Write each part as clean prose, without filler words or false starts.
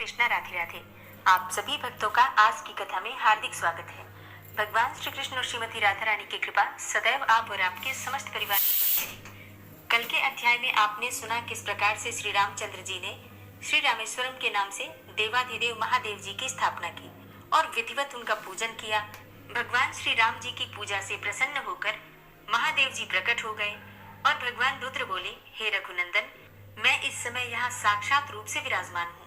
कृष्णा, राधे राधे। आप सभी भक्तों का आज की कथा में हार्दिक स्वागत है। भगवान श्री कृष्ण और श्रीमती राधा रानी की कृपा सदैव आप और आपके समस्त परिवार पर बनी रहे। कल के अध्याय में आपने सुना किस प्रकार से श्री रामचंद्र जी ने श्री रामेश्वरम के नाम से देवाधिदेव महादेव जी की स्थापना की और विधिवत उनका पूजन किया। भगवान श्री राम जी की पूजा से प्रसन्न होकर महादेव जी प्रकट हो गए और भगवान रुद्र बोले, हे रघुनंदन, मैं इस समय यहाँ साक्षात रूप से विराजमान हूँ।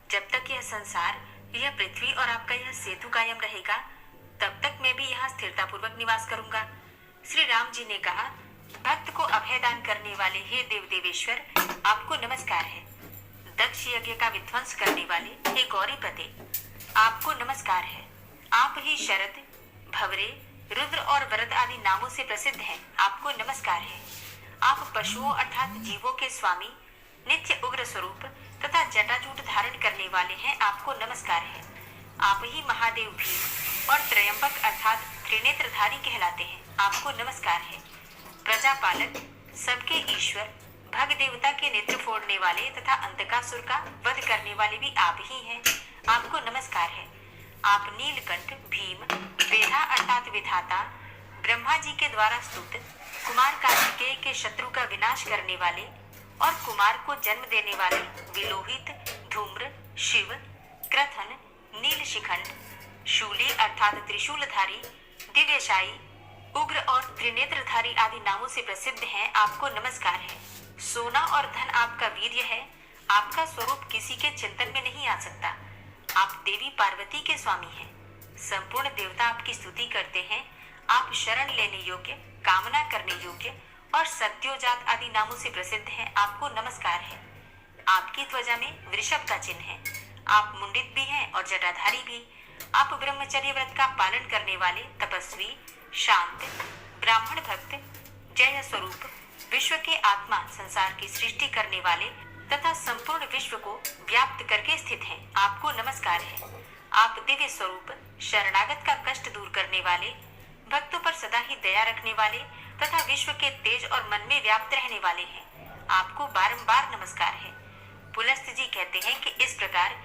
जब तक यह संसार, यह पृथ्वी और आपका यह सेतु कायम रहेगा, तब तक मैं भी यहाँ स्थिरता पूर्वक निवास करूंगा। श्री राम जी ने कहा, भक्त को अभय दान करने वाले हे देव देवेश्वर, आपको नमस्कार है। दक्ष यज्ञ का विध्वंस करने वाले हे गौरीपते, आपको नमस्कार है। आप ही शरद, भवरे, रुद्र और वरद आदि नामों से प्रसिद्ध हैं, आपको नमस्कार है। आप पशुओं अर्थात जीवों के स्वामी, नित्य उग्र स्वरूप तथा जटाजूट धारण करने वाले हैं, आपको नमस्कार है। आप ही महादेव भीम और त्रयंबक अर्थात त्रिनेत्रधारी कहलाते हैं, आपको नमस्कार है। प्रजापालक, सबके ईश्वर, भग देवता के नेत्र फोड़ने वाले तथा अंधकासुर का वध करने वाले भी आप ही हैं, आपको नमस्कार है। आप नीलकंठ, भीम, वेधा अर्थात विधाता, ब्रह्मा जी के द्वारा स्तुत, कुमार कार्तिकेय के शत्रु का विनाश करने वाले और कुमार को जन्म देने वाले विलोहित, धूम्र, शिव, क्रथन, नील शिखंड, शूली अर्थात त्रिशूलधारी, दिव्यशाई, उग्र और त्रिनेत्रधारी आदि नामों से प्रसिद्ध हैं, आपको नमस्कार है। सोना और धन आपका वीर्य है, आपका स्वरूप किसी के चिंतन में नहीं आ सकता। आप देवी पार्वती के स्वामी हैं। संपूर्ण देवता आपकी स्तुति करते हैं। आप शरण लेने योग्य, कामना करने योग्य और सत्योजात आदि नामों से प्रसिद्ध हैं, आपको नमस्कार है। आपकी त्वचा में वृषभ का चिन्ह है। आप मुंडित भी हैं और जटाधारी भी। आप ब्रह्मचर्य व्रत का पालन करने वाले तपस्वी, शांत, ब्राह्मण भक्त, जय स्वरूप, विश्व के आत्मा, संसार की सृष्टि करने वाले तथा संपूर्ण विश्व को व्याप्त करके स्थित हैं, आपको नमस्कार है। आप दिव्य स्वरूप, शरणागत का कष्ट दूर करने वाले, भक्तों पर सदा ही दया रखने वाले तथा विश्व के तेज और मन में व्याप्त रहने वाले हैं, आपको बारंबार नमस्कार है। पुलस्त जी कहते हैं कि इस प्रकार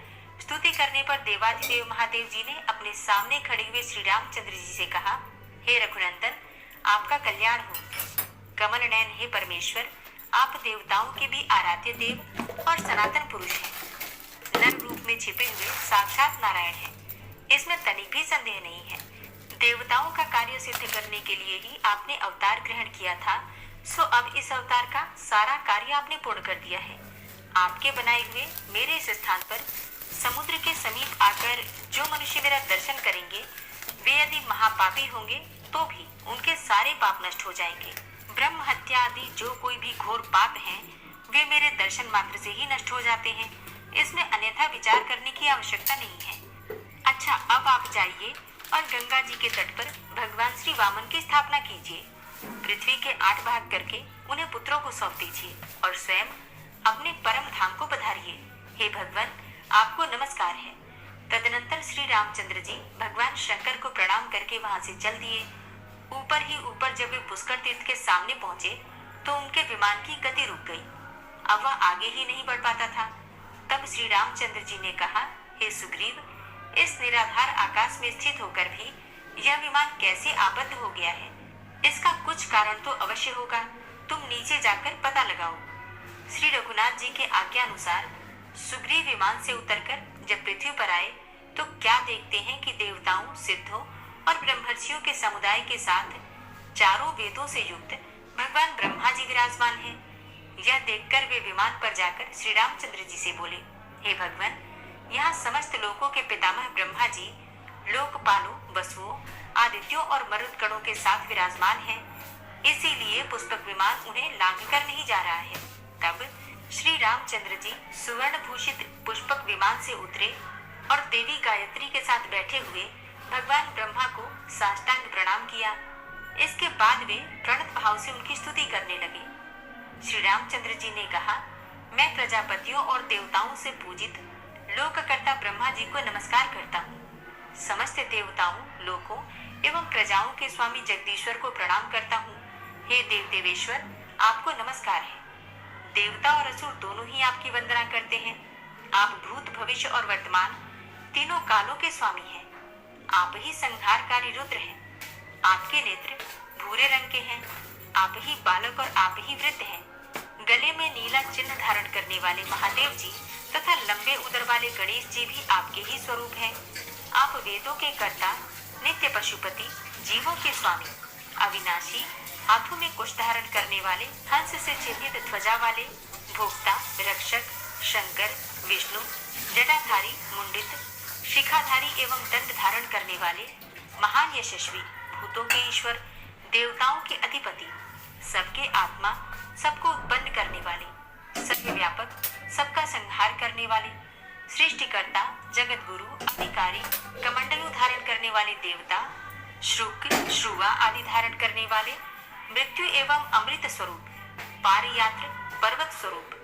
स्तुति करने पर देवाधिदेव महादेव जी ने अपने सामने खड़े हुए श्री रामचंद्र जी से कहा, हे रघुनंदन, आपका कल्याण हो। कमल नयन हे परमेश्वर, आप देवताओं के भी आराध्य देव और सनातन पुरुष हैं। नर रूप में छिपे हुए साक्षात नारायण हैं, इसमें तनिक भी संदेह नहीं है। देवताओं का कार्य सिद्ध करने के लिए ही आपने अवतार ग्रहण किया था, सो अब इस अवतार का सारा कार्य आपने पूर्ण कर दिया है। आपके बनाए हुए मेरे इस स्थान पर समुद्र के समीप आकर जो मनुष्य मेरा दर्शन करेंगे, वे यदि महापापी होंगे तो भी उनके सारे पाप नष्ट हो जाएंगे। ब्रह्म हत्या आदि जो कोई भी घोर पाप हैं, वे मेरे दर्शन मात्र से ही नष्ट हो जाते हैं। इसमें अन्यथा विचार करने की आवश्यकता नहीं है। अच्छा, अब आप जाइए और गंगा जी के तट पर भगवान श्री वामन की स्थापना कीजिए। पृथ्वी के 8 भाग करके उन्हें पुत्रों को सौंप दीजिए और स्वयं अपने परम धाम को पधारिए। हे भगवान, आपको नमस्कार है। तदनंतर श्री रामचंद्र जी भगवान शंकर को प्रणाम करके वहां से चल दिए। ऊपर ही ऊपर जब वे पुष्कर तीर्थ के सामने पहुंचे तो उनके विमान की गति रुक गई। अब वह आगे ही नहीं बढ़ पाता था। तब श्री रामचंद्र जी ने कहा, हे सुग्रीव, इस निराधार आकाश में स्थित होकर भी यह विमान कैसे आबद्ध हो गया है? इसका कुछ कारण तो अवश्य होगा। तुम नीचे जाकर पता लगाओ। श्री रघुनाथ जी के आज्ञा अनुसार सुग्रीव विमान से उतरकर जब पृथ्वी पर आए तो क्या देखते हैं कि देवताओं, सिद्धों और ब्रह्मर्षियों के समुदाय के साथ चारों वेदों से युक्त भगवान ब्रह्मा जी विराजमान हैं। यह देखकर वे विमान पर जाकर श्री रामचंद्र जी से बोले, हे भगवान, यहाँ समस्त लोकों के पितामह ब्रह्मा जी लोकपालों, वसुओं, आदित्यों और मरुदगणों के साथ विराजमान हैं। इसीलिए पुष्पक विमान उन्हें लांघकर नहीं जा रहा है। तब श्री रामचंद्र जी सुवर्ण भूषित पुष्पक विमान से उतरे और देवी गायत्री के साथ बैठे हुए भगवान ब्रह्मा को साष्टांग प्रणाम किया। इसके बाद वे प्रणत भाव से उनकी स्तुति करने लगे। श्री रामचंद्र जी ने कहा, मैं प्रजापतियों और देवताओं से पूजित लोककर्ता ब्रह्मा जी को नमस्कार करता हूँ। समस्त देवताओं, लोकों एवं प्रजाओं के स्वामी जगदीश्वर को प्रणाम करता हूँ। हे देव देवेश्वर, आपको नमस्कार है। देवता और असुर दोनों ही आपकी वंदना करते हैं। आप भूत, भविष्य और वर्तमान तीनों कालों के स्वामी हैं। आप ही संहारकारी रुद्र हैं। आपके नेत्र भूरे रंग के हैं। आप ही बालक और आप ही वृद्ध हैं। गले में नीला चिन्ह धारण करने वाले महादेव जी तथा लंबे उदर वाले गणेश जी भी आपके ही स्वरूप हैं। आप वेदों के कर्ता, नित्य पशुपति, जीवों के स्वामी, अविनाशी, हाथों में कुश धारण करने वाले, हंस से चिन्हित ध्वजा वाले, भोक्ता, रक्षक, शंकर, विष्णु, जटाधारी, मुंडित, शिखाधारी एवं दंड धारण करने वाले, महान यशस्वी, भूतों के ईश्वर, देवताओं के अधिपति, सबके आत्मा, सबको उत्पन्न करने वाले, सर्वव्यापक, सबका संहार करने वाले, सृष्टिकर्ता, जगत गुरु, अधिकारी, कमंडलू धारण करने वाले देवता, श्रुक, श्रुवा आदि धारण करने वाले, मृत्यु एवं अमृत स्वरूप, पारयात्र, पर्वत स्वरूप,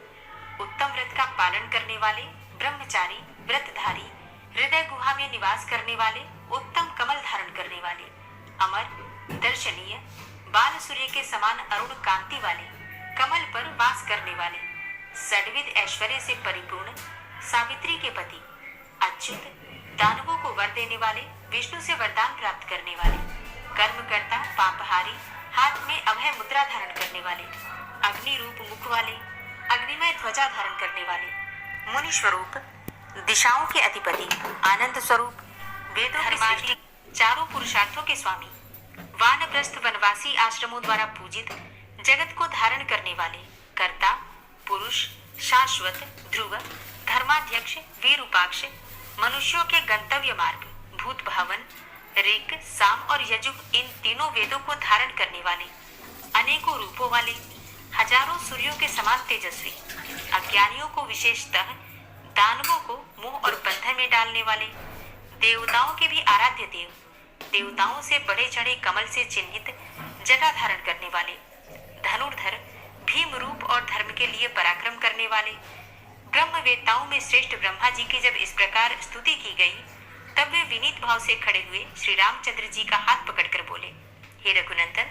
उत्तम व्रत का पालन करने वाले, ब्रह्मचारी, व्रतधारी, हृदय गुहा में निवास करने वाले, उत्तम कमल धारण करने वाले, अमर, दर्शनीय, बाल सूर्य के समान अरुण कांति वाले, कमल पर वास करने वाले, सद्विद ऐश्वर्य से परिपूर्ण, सावित्री के पति, अच्युत, दानवों को वर देने वाले, विष्णु से वरदान प्राप्त करने वाले, कर्मकर्ता, पापहारी, हाथ में अभय मुद्रा धारण करने वाले, अग्नि रूप मुख वाले, अग्निमय ध्वजा धारण करने वाले, मुनि स्वरूप, दिशाओं के अधिपति, आनंद स्वरूप, वेदों की सृष्टि, चारों पुरुषार्थों के स्वामी, वानप्रस्थ वनवासी आश्रमों द्वारा पूजित, जगत को धारण करने वाले, कर्ता, पुरुष, शाश्वत, ध्रुव, धर्माध्यक्ष, वीरूपाक्ष, मनुष्यों के गंतव्य मार्ग, भूत भवन, ऋक, साम और यजुग, इन तीनों वेदों को धारण करने वाले, अनेकों रूपों वाले, हजारों सूर्यों के समान तेजस्वी, अज्ञानियों को विशेषतः दानवों को मोह और बंधन में डालने वाले, देवताओं के भी आराध्य देव, देवताओं से बढ़े चढ़े कमल से चिन्हित जटा धारण करने वाले, धनुर्धर, भीम रूप और धर्म के लिए पराक्रम करने वाले, ब्रह्मवेत्ताओं में श्रेष्ठ ब्रह्मा जी की जब इस प्रकार स्तुति की गई, तब वे विनीत भाव से खड़े हुए श्री रामचंद्र जी का हाथ पकड़कर बोले, हे रघुनंदन,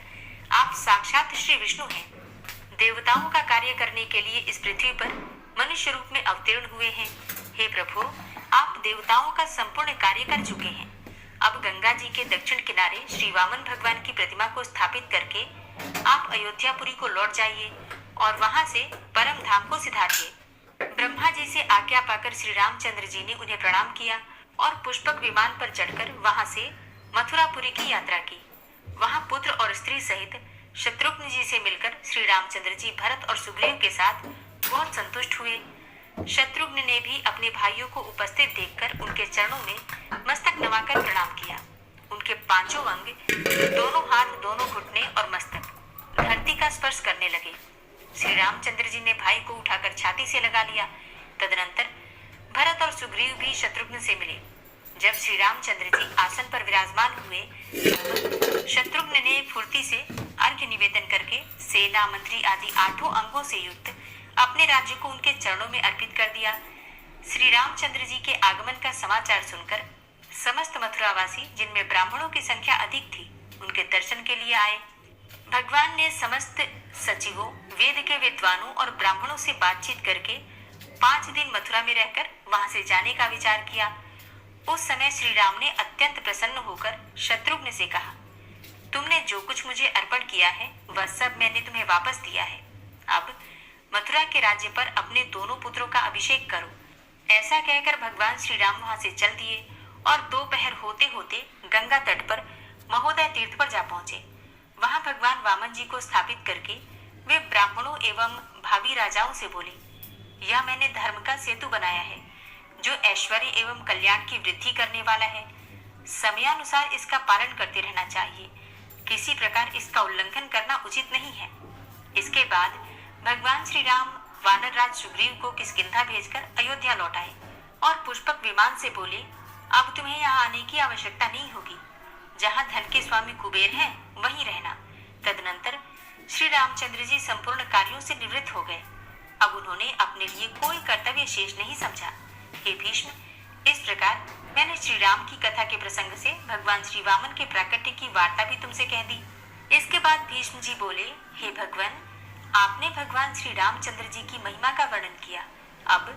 आप साक्षात श्री विष्णु हैं। देवताओं का कार्य करने के लिए इस पृथ्वी पर मनुष्य रूप में अवतीर्ण हुए हैं। हे प्रभु, आप देवताओं का संपूर्ण कार्य कर चुके हैं। अब गंगा जी के दक्षिण किनारे श्री वामन भगवान की प्रतिमा को स्थापित करके आप अयोध्यापुरी को लौट जाइए और वहां से परम धाम को सिधारिए। ब्रह्मा जी से आज्ञा पाकर श्री रामचंद्र जी ने उन्हें प्रणाम किया और पुष्पक विमान पर चढ़कर वहां से मथुरापुरी की यात्रा की। वहां पुत्र और स्त्री सहित शत्रुघ्न जी से मिलकर श्री रामचंद्र जी भरत और सुग्रीव के साथ बहुत संतुष्ट हुए। शत्रुघ्न ने भी अपने भाइयों को उपस्थित देखकर उनके चरणों में मस्तक नवाकर प्रणाम किया। उनके पांचों अंग, दोनों हाथ, दोनों घुटने और मस्तक धरती का स्पर्श करने लगे। श्री रामचंद्र जी ने भाई को उठाकर छाती से लगा लिया। तदनंतर भरत और सुग्रीव भी शत्रुघ्न से मिले। जब श्री रामचंद्र जी आसन पर विराजमान हुए, शत्रुघ्न ने फुर्ती से अर्घ्य निवेदन करके सेना, मंत्री आदि 8 अंगों से युक्त अपने राज्य को उनके चरणों में अर्पित कर दिया। श्री रामचंद्र जी के आगमन का समाचार सुनकर समस्त मथुरावासी, जिनमें ब्राह्मणों की संख्या अधिक थी, उनके दर्शन के लिए आए। भगवान ने समस्त सचिवों, वेद के विद्वानों और ब्राह्मणों से बातचीत करके 5 दिन मथुरा में रहकर वहां से जाने का विचार किया। उस समय श्री राम ने अत्यंत प्रसन्न होकर शत्रुघ्न से कहा, तुमने जो कुछ मुझे अर्पण किया है वह सब मैंने तुम्हें वापस दिया है। अब मथुरा के राज्य पर अपने दोनों पुत्रों का अभिषेक करो। ऐसा कहकर भगवान श्री राम वहां से चल दिए और दोपहर होते होते गंगा तट पर महोदय तीर्थ पर जा पहुंचे। वहां भगवान वामन जी को स्थापित करके वे ब्राह्मणों एवं भावी राजाओं से बोले, यह मैंने धर्म का सेतु बनाया है, जो ऐश्वर्य एवं कल्याण की वृद्धि करने वाला है। समयानुसार इसका पालन करते रहना चाहिए। किसी प्रकार इसका उल्लंघन करना उचित नहीं है। इसके बाद भगवान श्री राम वानर राज सुग्रीव को किष्किंधा भेजकर अयोध्या लौट आए और पुष्पक विमान से बोले, अब तुम्हें यहाँ आने की आवश्यकता नहीं होगी। जहाँ धन के स्वामी कुबेर हैं, वहीं रहना। तदनंतर श्री रामचंद्र जी संपूर्ण कार्यों से निवृत्त हो गए। अब उन्होंने अपने लिए कोई कर्तव्य शेष नहीं समझा। हे भीष्म, इस प्रकार मैंने श्री राम की कथा के प्रसंग से भगवान श्री वामन के प्राकट्य की वार्ता भी तुमसे कह दी। इसके बाद भीष्म जी बोले, हे भगवान, आपने भगवान श्री रामचंद्र जी की महिमा का वर्णन किया। अब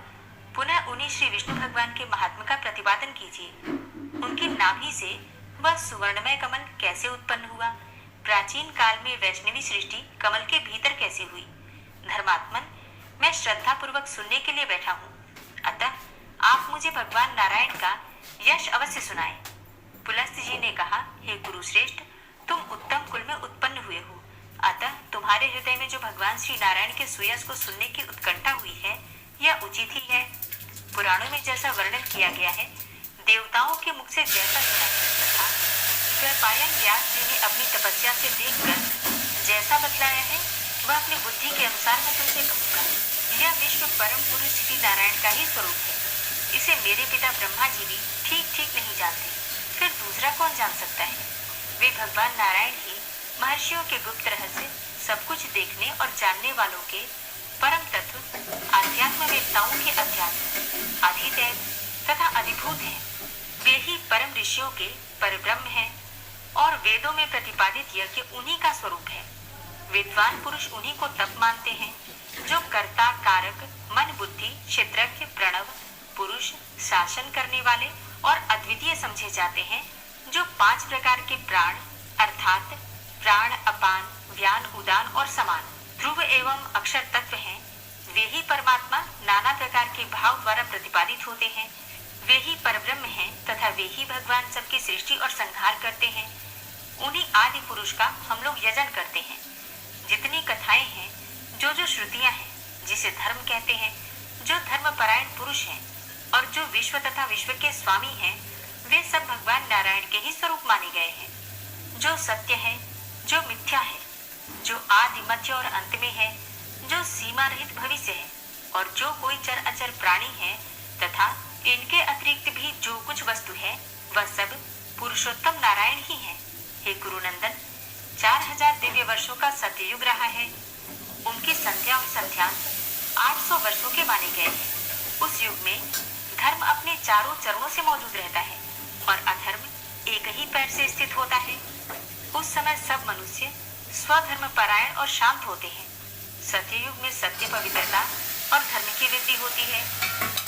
पुनः उन्हीं श्री विष्णु भगवान के महात्मा का प्रतिपादन कीजिए। उनकी नाभि से वह सुवर्णमय कमल कैसे उत्पन्न हुआ? प्राचीन काल में वैष्णवी सृष्टि कमल के भीतर कैसे हुई? धर्मात्मन, मैं श्रद्धा पूर्वक सुनने के लिए बैठा हूँ, अतः आप मुझे भगवान नारायण का यश अवश्य सुनाएं। पुलस्त्य जी ने कहा, हे कुरुश्रेष्ठ, तुम उत्तम कुल में उत्पन्न हुए हो, अतः तुम्हारे हृदय में जो भगवान श्री नारायण के सुयश को सुनने की उत्कंठा हुई है, यह उचित ही है। पुराणों में जैसा वर्णन किया गया है, देवताओं के मुख से जैसा सुना है तथा द्वैपायन व्यास जी ने अपनी तपस्या से देखकर जैसा बतलाया है, वह अपनी बुद्धि के अनुसार मैं तुमसे कहूँगा। यह विश्व परम पुरुष श्री नारायण का ही स्वरूप है। इसे मेरे पिता ब्रह्मा जी भी ठीक नहीं जानते, फिर दूसरा कौन जान सकता है? वे भगवान नारायण ही महर्षियों के गुप्त रहस्य, सब कुछ देखने और जानने वालों के परम तत्व, आध्यात्म वेत्ताओं के अध्यात्म, अधिदैव तथा अधिभूत हैं। वे ही परम ऋषियों के परब्रह्म हैं और वेदों में प्रतिपादित यज्ञ उन्हीं का स्वरूप है। विद्वान पुरुष उन्हीं को तप मानते हैं, जो कर्ता, कारक, मन, बुद्धि, क्षेत्रज्ञ, प्रणव, पुरुष, शासन करने वाले और अद्वितीय समझे जाते हैं, जो 5 प्रकार के प्राण अर्थात प्राण, अपान, व्यान, उदान और समान, ध्रुव एवं अक्षर तत्व हैं। वे ही परमात्मा नाना प्रकार के भाव द्वारा प्रतिपादित होते हैं। वे ही परब्रह्म हैं तथा वे ही भगवान सबकी सृष्टि और संहार करते हैं। उन्हीं आदि पुरुष का हम लोग यजन करते हैं। जितनी कथाएं हैं, जो श्रुतियां हैं, जिसे धर्म कहते हैं, जो धर्मपरायण पुरुष हैं और जो विश्व तथा विश्व के स्वामी हैं, वे सब भगवान नारायण के ही स्वरूप माने गए हैं। जो सत्य है, जो मिथ्या है, जो आदि, मध्य और अंत में है, जो सीमा रहित भविष्य है और जो कोई चर अचर प्राणी है तथा इनके अतिरिक्त भी जो कुछ वस्तु है, वह सब पुरुषोत्तम नारायण ही है। हे गुरुनंदन, 4000 दिव्य वर्षों का सत्ययुग रहा है। उनकी संध्या और संध्यांत 800 वर्षों के माने गए हैं। उस युग में धर्म अपने चारों चरणों से मौजूद रहता है और अधर्म एक ही पैर से स्थित होता है। उस समय सब मनुष्य स्वधर्म परायण और शांत होते हैं। सत्ययुग में सत्य, पवित्रता और धर्म की वृद्धि होती है।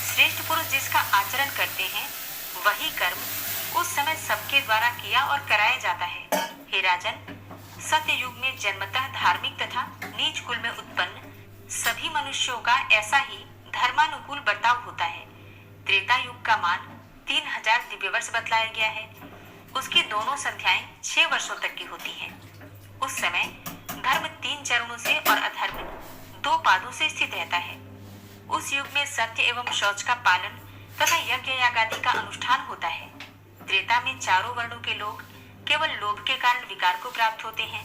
श्रेष्ठ पुरुष जिसका आचरण करते हैं, वही कर्म उस समय सबके द्वारा किया और कराया जाता है। हे राजन, सत्ययुग में जन्मतः धार्मिक तथा नीच कुल में उत्पन्न सभी मनुष्यों का ऐसा ही धर्मानुकूल बर्ताव होता है। त्रेता युग का मान 3000 दिव्य वर्ष बतलाया गया है। उसकी दोनों संध्याएं 6 वर्षों तक की होती हैं। उस समय धर्म 3 चरणों से और अधर्म 2 पादों से स्थित रहता है। उस युग में सत्य एवं शौच का पालन तथा यज्ञ यागादि का अनुष्ठान होता है। त्रेता में चारों वर्णों के लोग केवल लोभ के कारण विकार को प्राप्त होते हैं।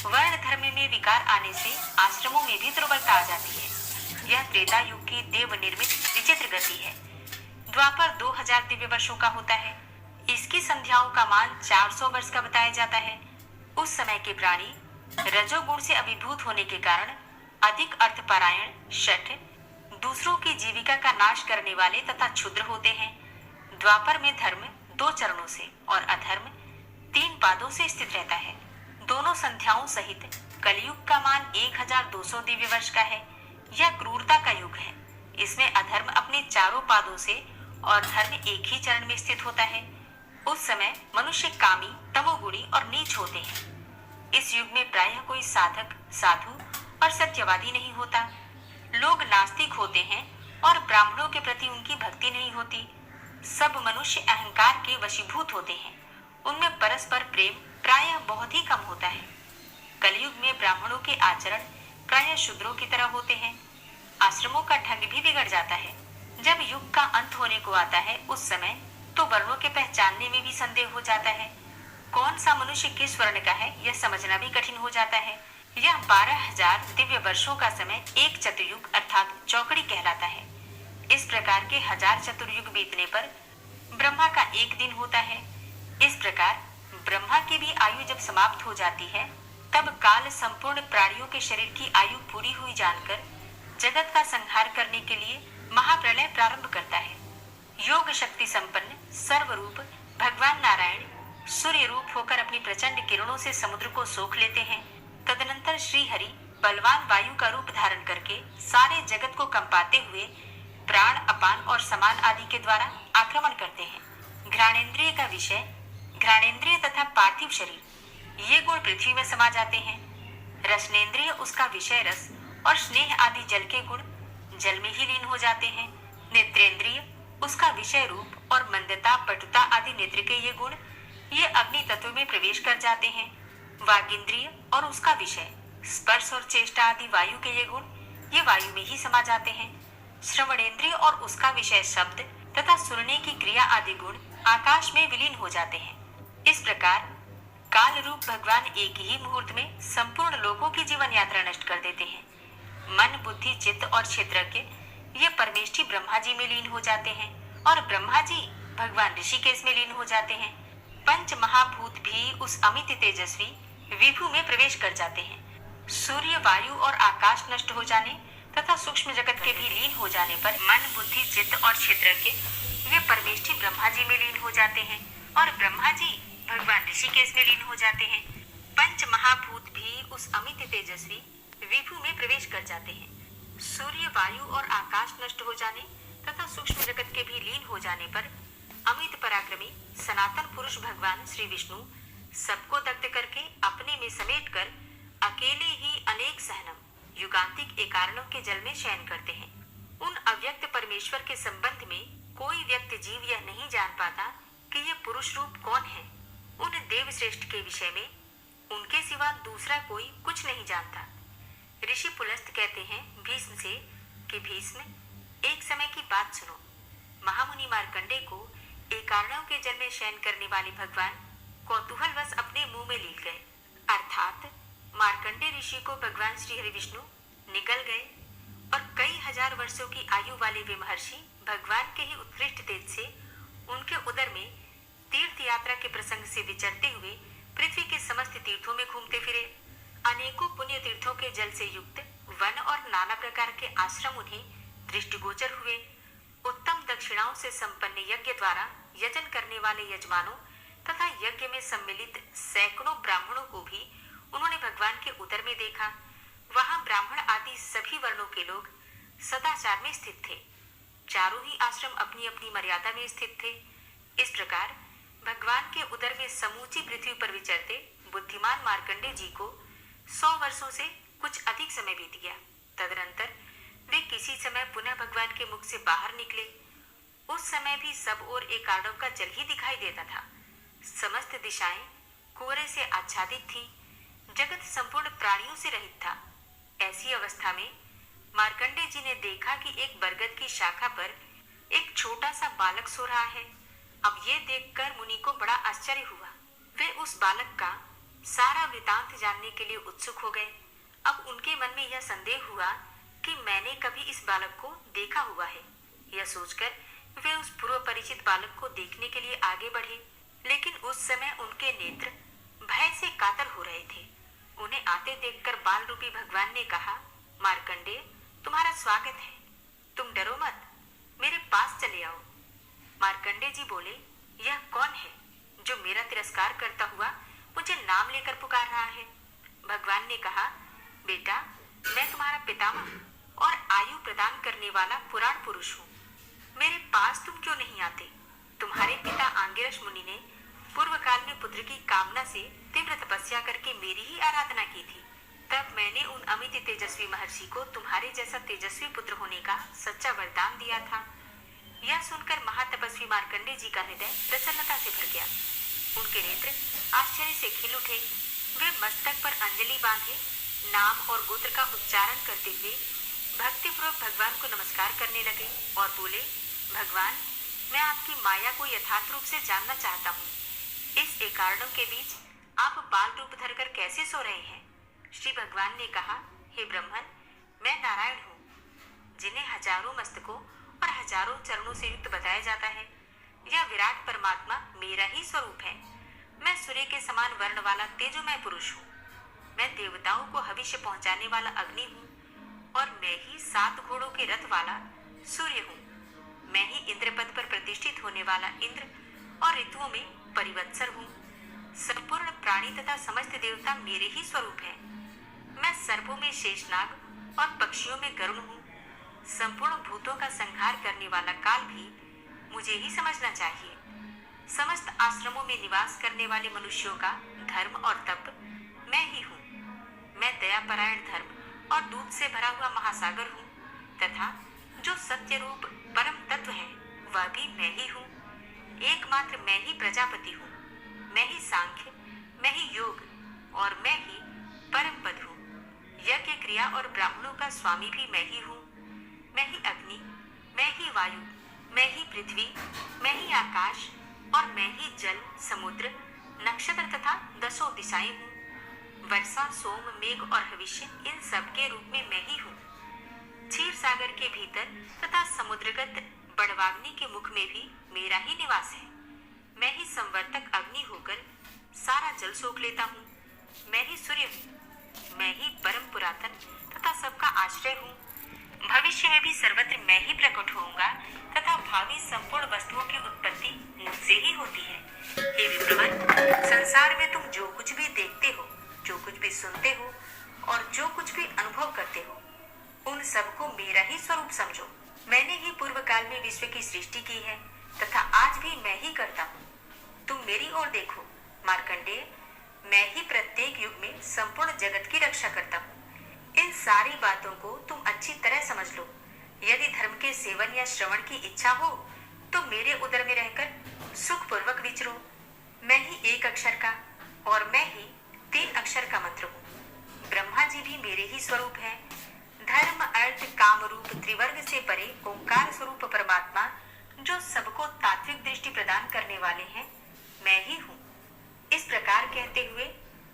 वर्ण धर्म में विकार आने से आश्रमों में भी दुर्बलता आ जाती है। यह त्रेता युग की देव निर्मित विचित्र गति है। द्वापर 2000 दिव्य वर्षों का होता है। इसकी संध्याओं का मान 400 वर्ष का बताया जाता है। उस समय के प्राणी रजोगुण से अभिभूत होने के कारण अधिक अर्थपरायण, शठ, दूसरों की जीविका का नाश करने वाले तथा क्षुद्र होते हैं। द्वापर में धर्म 2 चरणों से और अधर्म 3 पादों से स्थित रहता है। दोनों संध्याओं सहित कलयुग का मान 1200 दिव्य वर्ष का है। यह क्रूरता का युग है। इसमें अधर्म अपने चारों पादों से और धर्म एक ही चरण में स्थित होता है। उस समय मनुष्य कामी, तमोगुणी और नीच होते हैं। इस युग में प्रायः कोई साधक, साधु और सत्यवादी नहीं होता। लोग नास्तिक होते हैं और ब्राह्मणों के प्रति उनकी भक्ति नहीं होती। सब मनुष्य अहंकार के वशीभूत होते हैं। उनमें परस्पर प्रेम प्रायः बहुत ही कम होता है। कलयुग में ब्राह्मणों के आचरण प्रायः शूद्रों की तरह होते हैं। आश्रमों का ढंग भी बिगड़ जाता है। जब युग का अंत होने को आता है, उस समय तो वर्णों के पहचानने में भी संदेह हो जाता है। कौन सा मनुष्य किस वर्ण का है, यह समझना भी कठिन हो जाता है। यह 12000 दिव्य वर्षों का समय एक चतुर्युग अर्थात चौकड़ी कहलाता है। इस प्रकार के 1000 चतुर्युग बीतने पर ब्रह्मा का एक दिन होता है। इस प्रकार ब्रह्मा की भी आयु जब समाप्त हो जाती है, तब काल संपूर्ण प्राणियों के शरीर की आयु पूरी हुई जानकर जगत का संहार करने के लिए महाप्रलय प्रारंभ करता है। योग शक्ति संपन्न सर्वरूप भगवान नारायण सूर्य रूप होकर अपनी प्रचंड किरणों से समुद्र को सोख लेते हैं। तदनंतर श्री हरि बलवान वायु का रूप धारण करके सारे जगत को कंपाते हुए प्राण, अपान और समान आदि के द्वारा आक्रमण करते हैं। घ्राणेन्द्रिय का विषय, घ्राणेन्द्रिय तथा पार्थिव शरीर, ये गुण पृथ्वी में समा जाते हैं। रसनेन्द्रिय उसका विषय रस और स्नेह आदि जल के गुण जल में ही लीन हो जाते हैं। नेत्रेंद्रिय उसका विषय रूप और मंदता, पटुता आदि नेत्र के ये गुण ये अग्नि तत्व में प्रवेश कर जाते हैं। वागींद्रिय और उसका विषय स्पर्श और चेष्टा आदि वायु के ये गुण ये वायु में ही समा जाते हैं। श्रवणेन्द्रिय और उसका विषय शब्द तथा सुनने की क्रिया आदि गुण आकाश में विलीन हो जाते हैं। इस प्रकार काल रूप भगवान एक ही मुहूर्त में संपूर्ण लोगों की जीवन यात्रा नष्ट कर देते हैं। मन, बुद्धि, चित्त और क्षेत्रज्ञ ये परमेष्ठी ब्रह्मा जी में लीन हो जाते हैं और ब्रह्मा जी भगवान ऋषिकेश में लीन हो जाते हैं। पंच महाभूत भी उस अमित तेजस्वी विभु में प्रवेश कर जाते हैं। सूर्य, वायु और आकाश नष्ट हो जाने तथा सूक्ष्म जगत के भी लीन हो जाने पर मन, बुद्धि, चित्त और क्षेत्रज्ञ वे परमेष्ठी ब्रह्मा जी में लीन हो जाते हैं और ब्रह्मा जी भगवान ऋषिकेश में लीन हो जाते हैं। पंच महाभूत भी उस अमित तेजस्वी विभु में प्रवेश कर जाते हैं। सूर्य, वायु और आकाश नष्ट हो जाने तथा सूक्ष्म जगत के भी लीन हो जाने पर अमित पराक्रमी सनातन पुरुष भगवान श्री विष्णु सबको दग्ध करके अपने में समेट कर अकेले ही अनेक सहनम युगांतिक एकारणों के जल में शयन करते हैं। उन अव्यक्त परमेश्वर के संबंध में कोई व्यक्त जीव यह नहीं जान पाता कि यह पुरुष रूप कौन है। उन देव श्रेष्ठ के विषय में उनके सिवा दूसरा कोई कुछ नहीं जानता। ऋषि पुलस्त कहते हैं भीष्म से कि भीष्म, एक समय की बात सुनो। महामुनि मार्कंडे को एकारणों के जल में शयन करने वाले भगवान कौतूहलवश अपने मुंह में लील गए। अर्थात मार्कंडे ऋषि को भगवान श्री हरि विष्णु निगल गए और कई हजार वर्षों की आयु वाले वे महर्षि भगवान के ही उत्कृष्ट तेज से उनके उदर में तीर्थ यात्रा के प्रसंग से विचरते हुए पृथ्वी के समस्त तीर्थों में घूमते फिरे। अनेकों पुण्य तीर्थों के जल से युक्त वन और नाना प्रकार के आश्रम उन्हें दृष्टिगोचर हुए। उत्तम दक्षिणाओं से संपन्न यज्ञ द्वारा यजन करने वाले यजमानों तथा यज्ञ में सम्मिलित सैकड़ों ब्राह्मणों को भी उन्होंने भगवान के उदर में देखा। वहां ब्राह्मण आदि सभी वर्णों के लोग सदाचार में स्थित थे। चारों ही आश्रम अपनी अपनी मर्यादा में स्थित थे। इस प्रकार भगवान के उदर में समूची पृथ्वी पर विचरते बुद्धिमान मार्कंडे जी को 100 वर्षों से कुछ अधिक समय बीत गया। तदनंतर वे किसी समय पुनः भगवान के मुख से बाहर निकले। उस समय भी सब ओर एकारणों का जल ही दिखाई देता था। समस्त दिशाएं कोहरे से आच्छादित थी। जगत संपूर्ण प्राणियों से रहित था। ऐसी अवस्था में मार्कंडे जी ने देखा कि एक बरगद की शाखा पर एक छोटा सा बालक सो रहा है। अब ये देखकर मुनि को बड़ा आश्चर्य हुआ। वे उस बालक का सारा वृतांत जानने के लिए उत्सुक हो गए। अब उनके मन में यह संदेह हुआ कि मैंने कभी इस बालक को देखा हुआ है। यह सोचकर वे उस पूर्व परिचित बालक को देखने के लिए आगे बढ़े, लेकिन उस समय उनके नेत्र भय से कातर हो रहे थे। उन्हें आते देखकर बाल रूपी भगवान ने कहा, मार्कंडे, तुम्हारा स्वागत है। तुम डरो मत, मेरे पास चले आओ। मार्कंडे जी बोले, यह कौन है जो मेरा तिरस्कार करता हुआ मुझे नाम लेकर पुकार रहा है? भगवान ने कहा, बेटा, मैं तुम्हारा पितामह और आयु प्रदान करने वाला पुराण पुरुष हूँ। मेरे पास तुम क्यों नहीं आते? तुम्हारे पिता आंगिरस मुनि ने पूर्व काल में पुत्र की कामना से तीव्र तपस्या करके मेरी ही आराधना की थी। तब मैंने उन अमित तेजस्वी महर्षि को तुम्हारे जैसा तेजस्वी पुत्र होने का सच्चा वरदान दिया था। यह सुनकर महातपस्वी मार्कंडे जी का हृदय प्रसन्नता से भर गया। उनके नेत्र आश्चर्य से खिल उठे। वे मस्तक पर अंजलि बांधे नाम और गोत्र का उच्चारण करते हुए भक्तिपूर्वक भगवान को नमस्कार करने लगे और बोले, भगवान, मैं आपकी माया को यथार्थ रूप से जानना चाहता हूँ। इस एकारणों के बीच आप बाल रूप धरकर कैसे सो रहे हैं? श्री भगवान ने कहा, हे ब्रह्मन, मैं नारायण हूँ, जिन्हें हजारों मस्तकों और हजारों चरणों से युक्त बताया जाता है। यह विराट परमात्मा मेरा ही स्वरूप है। मैं सूर्य के समान वर्ण वाला तेजोमय पुरुष हूँ। मैं देवताओं को हविष्य पहुंचाने वाला अग्नि हूँ और मैं ही 7 घोड़ों के रथ वाला सूर्य हूँ। मैं ही इंद्रपद पर प्रतिष्ठित होने वाला इंद्र और ऋतुओं में परिवत्सर हूँ। संपूर्ण प्राणी तथा समस्त देवता मेरे ही स्वरूप हैं। मैं सर्पों में शेषनाग और पक्षियों में गरुण हूँ। संपूर्ण भूतों का संहार करने वाला काल भी मुझे ही समझना चाहिए। समस्त आश्रमों में निवास करने वाले मनुष्यों का धर्म और तप मैं ही हूँ। मैं दयापरायण धर्म और दूध से भरा हुआ महासागर हूँ तथा जो सत्य रूप परम तत्व है वह भी मैं ही हूँ। एकमात्र मैं ही प्रजापति हूँ। मैं ही सांख्य, मैं ही योग और मैं ही परम पद हूँ। यज्ञ क्रिया और ब्राह्मणों का स्वामी भी मैं ही हूँ। मैं ही अग्नि, मैं ही वायु, मैं ही पृथ्वी, मैं ही आकाश और मैं ही जल, समुद्र, नक्षत्र तथा 10 दिशाएं हूँ। वर्षा, सोम, मेघ और भविष्य इन सब के रूप में मैं ही हूँ। क्षीर सागर के भीतर तथा समुद्रगत बड़वाग्नि के मुख में भी मेरा ही निवास है। मैं ही संवर्तक अग्नि होकर सारा जल सोख लेता हूँ। मैं ही सूर्य हूँ। मैं ही परम पुरातन तथा सबका आश्रय हूँ। भविष्य में भी सर्वत्र मैं ही प्रकट होऊंगा तथा भावी संपूर्ण वस्तुओं की उत्पत्ति मुझसे ही होती है। हे विप्रवर, संसार में तुम जो कुछ भी देखते हो, जो कुछ भी सुनते हो और जो कुछ भी अनुभव करते हो, उन सबको मेरा ही स्वरूप समझो। मैंने ही पूर्व काल में विश्व की सृष्टि की है तथा आज भी मैं ही करता हूँ। तुम मेरी ओर देखो मार्कंडेय, मैं ही प्रत्येक युग में संपूर्ण जगत की रक्षा करता हूँ। इन सारी बातों को तुम अच्छी तरह समझ लो। यदि धर्म के सेवन या श्रवण की इच्छा हो तो मेरे उदर में रहकर सुख पूर्वक विचरो। मैं ही एक अक्षर का और मैं ही 3 अक्षर का मंत्र हूँ। ब्रह्मा जी भी मेरे ही स्वरूप है। धर्म, अर्थ, काम रूप त्रिवर्ग से परे ओंकार स्वरूप परमात्मा जो सबको तात्विक दृष्टि प्रदान करने वाले हैं, मैं ही हूँ। इस प्रकार कहते हुए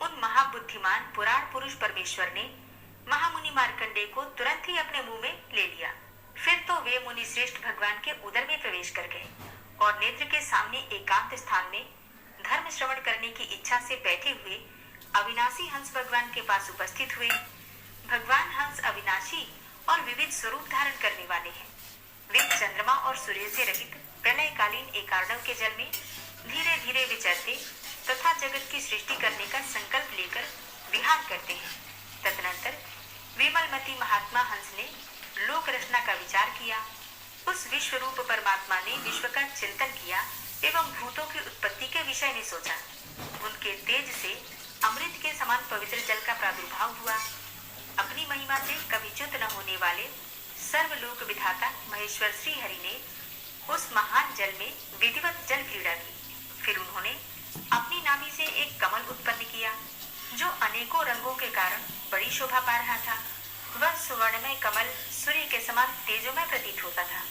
उन महाबुद्धिमान पुराण पुरुष परमेश्वर ने महामुनि मार्कंडेय को तुरंत ही अपने मुंह में ले लिया। फिर तो वे मुनि श्रेष्ठ भगवान के उदर में प्रवेश कर गए और नेत्र के सामने एकांत स्थान में धर्म श्रवण करने की इच्छा से बैठे हुए अविनाशी हंस भगवान के पास उपस्थित हुए। भगवान हंस अविनाशी और विविध स्वरूप धारण करने वाले हैं। वे चंद्रमा और सूर्य से रहित प्रलयकालीन एकार्णव के जल में धीरे धीरे विचरते तथा जगत की सृष्टि करने का संकल्प लेकर विहार करते हैं। तदनंतर विमलमती महात्मा हंस ने लोक रचना का विचार किया। उस विश्व रूप परमात्मा ने विश्व का चिंतन किया एवं भूतों की उत्पत्ति के विषय में सोचा। उनके तेज से अमृत के समान पवित्र जल का प्रादुर्भाव हुआ। अपनी महिमा से कभी च्युत न होने वाले सर्वलोक विधाता महेश्वर श्री हरि ने उस महान जल में विधिवत जल क्रीड़ा की। फिर उन्होंने अपनी नाभि से एक कमल उत्पन्न किया जो अनेकों रंगों के कारण बड़ी शोभा पा रहा था। वह सुवर्णमय कमल सूर्य के समान तेजोमय प्रतीत होता था।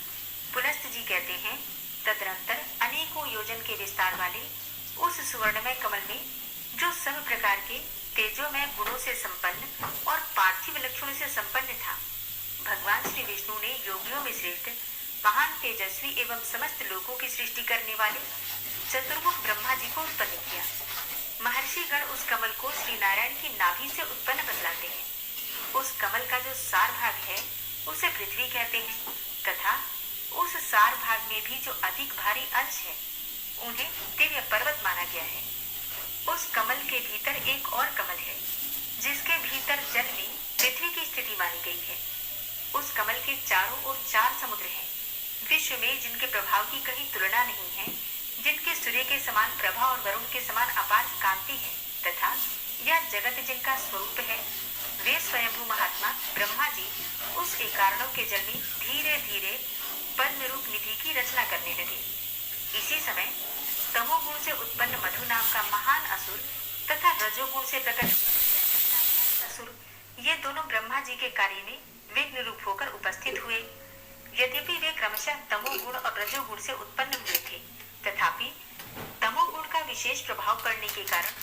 पुलस्त जी कहते हैं, तदनंतर अनेकों योजन के विस्तार वाले उस सुवर्णमय कमल में जो सब प्रकार के तेजोमय गुणों से संपन्न और पार्थिव लक्षणों से संपन्न था, भगवान श्री विष्णु ने योगियों में श्रेष्ठ महान तेजस्वी एवं समस्त लोगों की सृष्टि करने वाले चतुर्मुख ब्रह्मा जी को उत्पन्न किया। महर्षि गण उस कमल को श्री नारायण की नाभि से उत्पन्न बतलाते हैं। उस कमल का जो सार भाग है उसे पृथ्वी कहते हैं तथा उस सार भाग में भी जो अधिक भारी अंश है उन्हें दिव्य पर्वत माना गया है। उस कमल के भीतर एक और कमल है जिसके भीतर जल में पृथ्वी की स्थिति मानी गई है। उस कमल के चारों ओर 4 समुद्र हैं, विश्व में जिनके प्रभाव की कहीं तुलना नहीं है, जिनके सूर्य के समान प्रभा और वरुण के समान अपार कांति है तथा यह जगत जिनका स्वरूप है। वे स्वयंभू महात्मा ब्रह्मा जी उस एकार्णव के जल में धीरे धीरे पद्म रूप निधि की रचना करने लगे। इसी समय तमोगुण से उत्पन्न मधु नाम का महान असुर तथा रजोगुण से प्रकट असुर, ये दोनों ब्रह्मा जी के कार्य में विघ्न रूप होकर उपस्थित हुए। यद्यपि वे क्रमशः तमोगुण और रजोगुण से उत्पन्न हुए थे, तथापि तमोगुण का विशेष प्रभाव पड़ने के कारण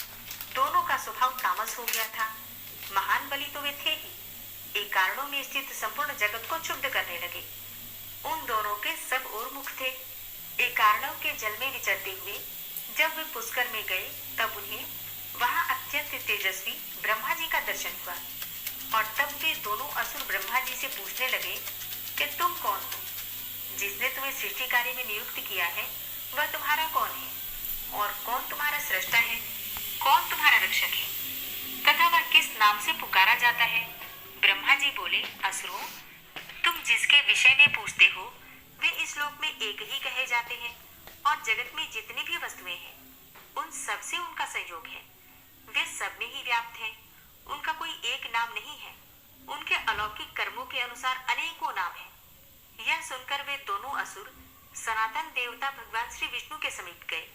दोनों का स्वभाव तामस हो गया था। महान बलि तो वे थे ही, एक कारणों में स्थित संपूर्ण जगत को क्षुब्ध करने लगे। उन दोनों के सब ओर मुख थे। एक कारणों के जल में विचरते हुए जब वे पुष्कर में गए तब उन्हें वहां अत्यंत तेजस्वी ब्रह्मा जी का दर्शन हुआ और तब वे दोनों असुर ब्रह्मा जी से पूछने लगे कि तुम कौन हो? जिसने तुम्हें सृष्टि कार्य में नियुक्त किया है वह तुम्हारा कौन है और कौन तुम्हारा सृष्टा है, कौन तुम्हारा रक्षक है तथा वह किस नाम से पुकारा जाता है? ब्रह्मा जी बोले, असुरों, तुम जिसके विषय में पूछते हो वे इस लोक में एक ही कहे जाते हैं और जगत में जितनी भी वस्तुएं हैं उन सब से उनका संयोग है। वे सब में ही व्याप्त हैं। उनका कोई एक नाम नहीं है। उनके अलौकिक कर्मों के अनुसार अनेकों नाम हैं। यह सुनकर वे दोनों असुर सनातन देवता भगवान श्री विष्णु के समीप गए,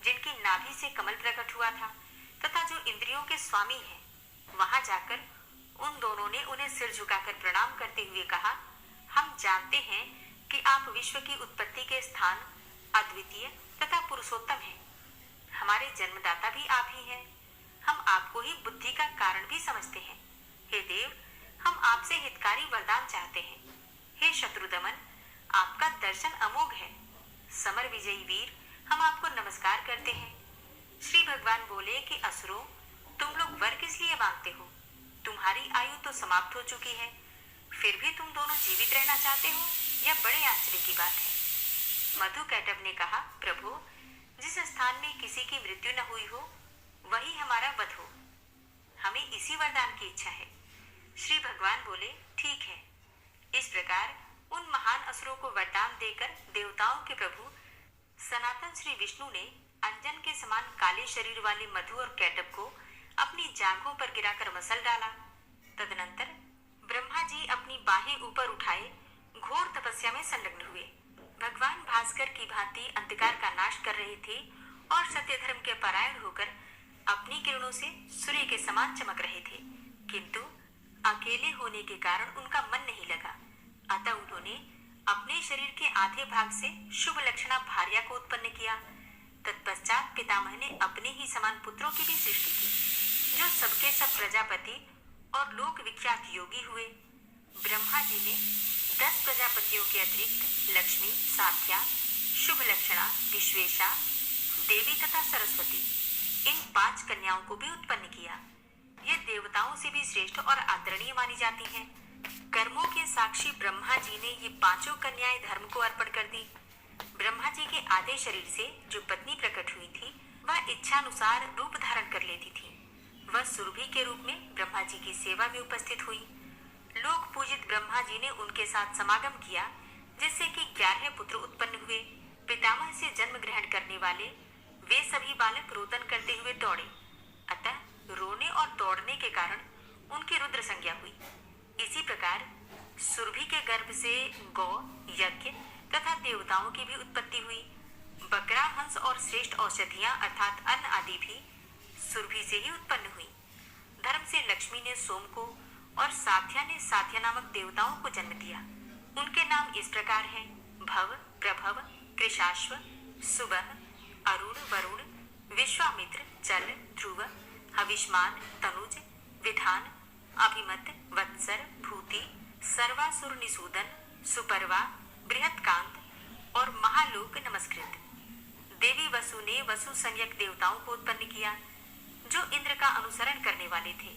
जिनकी नाभि से कमल प्रकट हुआ था तथा जो इंद्रियों के स्वामी हैं। वहां जाकर उन दोनों ने उन्हें सिर झुकाकर प्रणाम करते हुए कहा, हम जानते हैं कि आप विश्व की उत्पत्ति के स्थान अद्वितीय तथा पुरुषोत्तम हैं। हमारे जन्मदाता भी आप ही हैं। हम आपको ही बुद्धि का कारण भी समझते हैं। हे देव, हम आपसे हितकारी वरदान चाहते हैं। हे शत्रुदमन, आपका दर्शन अमोघ है। समर विजयी वीर, हम आपको नमस्कार करते हैं। श्री भगवान बोले कि असुरों, तुम लोग वर किस लिए मांगते हो? तुम्हारी आयु तो समाप्त हो चुकी है, फिर भी तुम दोनों जीवित रहना चाहते हो? यह बड़े आश्चर्य की बात है। मधु कैटभ ने कहा, प्रभु, जिस स्थान में किसी की मृत्यु न हुई हो वही हमारा वध हो। हमें इसी वरदान की इच्छा है। श्री भगवान बोले, ठीक है। इस प्रकार उन महान असुरों को वरदान देकर देवताओं के प्रभु सनातन श्री विष्णु ने अंजन के समान काले शरीर वाले मधु और कैटभ को अपनी जांघों पर गिराकर मसल डाला। तदनंतर ब्रह्मा जी अपनी बाहें ऊपर उठाए घोर तपस्या में संलग्न हुए। भगवान भास्कर की भांति अंधकार का नाश कर रहे थे और सत्य धर्म के परायण होकर अपनी किरणों से सूर्य के समान चमक रहे थे, किंतु अकेले होने के कारण उनका मन नहीं लगा। अतः उन्होंने अपने शरीर के आधे भाग से शुभ लक्षणा भार्या को उत्पन्न किया। तत्पश्चात पितामह ने अपने ही समान पुत्रों की भी सृष्टि की, जो सबके सब प्रजापति और लोक विख्यात योगी हुए। ब्रह्मा जी ने 10 प्रजापतियों के अतिरिक्त लक्ष्मी, साध्या, शुभ लक्षणा, विश्वेशा, देवी तथा सरस्वती, इन 5 कन्याओं को भी उत्पन्न किया। ये देवताओं से भी श्रेष्ठ और आदरणीय मानी जाती हैं। कर्मों के साक्षी ब्रह्मा जी ने ये 5 कन्याएं धर्म को अर्पण कर दी। ब्रह्मा जी के आधे शरीर से जो पत्नी प्रकट हुई थी वह इच्छानुसार रूप धारण कर लेती थी। वह सुरभि के रूप में ब्रह्मा जी की सेवा में उपस्थित हुई। लोक पूजित ब्रह्मा जी ने उनके साथ समागम किया, जिससे कि 11 पुत्र उत्पन्न हुए। पितामह से जन्म ग्रहण करने वाले वे सभी बालक रोदन करते हुए दौड़े। अतः रोने और दौड़ने के कारण उनकी रुद्र संज्ञा हुई। इसी प्रकार सुरभि के गर्भ से गौ, यज्ञ तथा देवताओं की भी उत्पत्ति हुई। बकरा, हंस और श्रेष्ठ औषधियां अर्थात अन्न आदि भी सुरभि से ही उत्पन्न हुई। धर्म से लक्ष्मी ने सोम को और साध्या ने साध्या नामक देवताओं को जन्म दिया। उनके नाम इस प्रकार हैं: भव, प्रभव, कृशाश्व, सुबह, अरुण, वरुण, विश्वामित्र, जल, ध्रुव, हविष्मान, तनुज, विधान, अभिमत, वत्सर, भूति, सर्वासुर निसूदन, सुपर्वा, बृहत्कांत और महालोक नमस्कृत। देवी वसु ने वसु संज्ञक देवताओं को उत्पन्न किया, जो इंद्र का अनुसरण करने वाले थे।